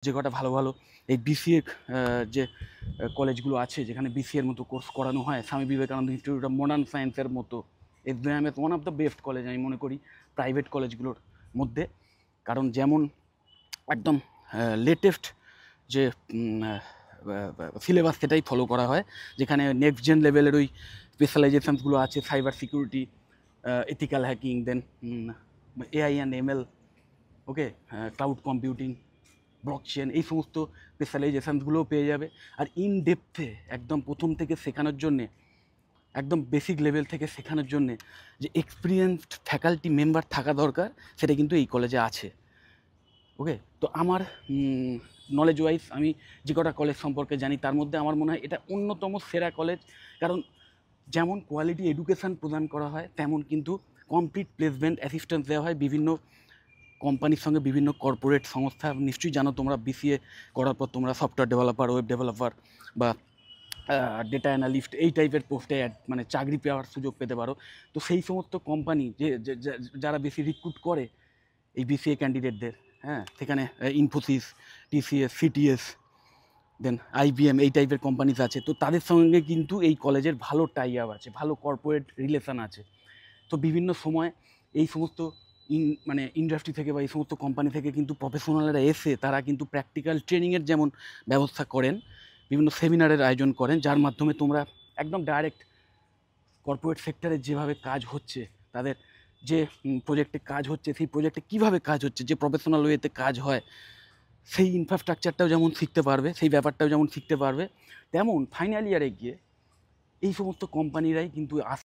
যে কটা ভালো ভালো এই বিসিএ যে কলেজগুলো আছে যেখানে বিসিএর মতো কোর্স করানো হয়, Swami Vivekananda institute of modern সায়েন্সের মতো, SBIM is one of the best college আমি মনে করি প্রাইভেট কলেজগুলোর মধ্যে। কারণ যেমন একদম লেটেস্ট যে সিলেবাস সেটাই ফলো করা হয়, যেখানে নেক্সট জেন লেভেলের ওই স্পেশালাইজেশনসগুলো আছে, cyber security, ethical hacking, then AI and ML, okay, cloud computing, blockchain, এই সমস্ত স্পেশালাইজেশানসগুলোও পেয়ে যাবে। আর ইন ডেপথে একদম প্রথম থেকে শেখানোর জন্যে, একদম বেসিক লেভেল থেকে শেখানোর জন্যে যে এক্সপিরিয়েন্সড ফ্যাকাল্টি মেম্বার থাকা দরকার, সেটা কিন্তু এই কলেজে আছে। ওকে, তো আমার নলেজ ওয়াইজ আমি যে কটা কলেজ সম্পর্কে জানি তার মধ্যে আমার মনে হয় এটা অন্যতম সেরা কলেজ। কারণ যেমন কোয়ালিটি এডুকেশান প্রদান করা হয়, তেমন কিন্তু কমপ্লিট প্লেসমেন্ট অ্যাসিস্ট্যান্স দেওয়া হয় বিভিন্ন কোম্পানির সঙ্গে, বিভিন্ন কর্পোরেট সংস্থা। নিশ্চয়ই জানো তোমরা, বিসিএ করার পর তোমরা সফটওয়্যার ডেভেলপার, ওয়েব ডেভেলপার বা ডেটা অ্যানালিস্ট এই টাইপের পোস্টে মানে চাকরি পাওয়ার সুযোগ পেতে পারো। তো সেই সমস্ত কোম্পানি যারা বেশি রিক্রুট করে এই বিসিএ ক্যান্ডিডেটদের, হ্যাঁ, সেখানে ইনফোসিস, টিসিএস, সিটিএস, দেন আইবিএম, এই টাইপের কোম্পানিজ আছে। তো তাদের সঙ্গে কিন্তু এই কলেজের ভালো টাই আপ আছে, ভালো কর্পোরেট রিলেশান আছে। তো বিভিন্ন সময় এই সমস্ত মানে ইন্ডাস্ট্রি থেকে বা এই সমস্ত কোম্পানি থেকে কিন্তু প্রফেশনালরা এসে তারা কিন্তু প্র্যাকটিক্যাল ট্রেনিংয়ের যেমন ব্যবস্থা করেন, বিভিন্ন সেমিনারের আয়োজন করেন, যার মাধ্যমে তোমরা একদম ডাইরেক্ট কর্পোরেট সেক্টরে যেভাবে কাজ হচ্ছে, তাদের যে প্রজেক্টে কাজ হচ্ছে, সেই প্রজেক্টে কীভাবে কাজ হচ্ছে, যে প্রফেশনাল ওয়েতে কাজ হয়, সেই ইনফ্রাস্ট্রাকচারটাও যেমন শিখতে পারবে, সেই ব্যাপারটাও যেমন শিখতে পারবে, তেমন ফাইনাল ইয়ারে গিয়ে এই সমস্ত কোম্পানিরাই কিন্তু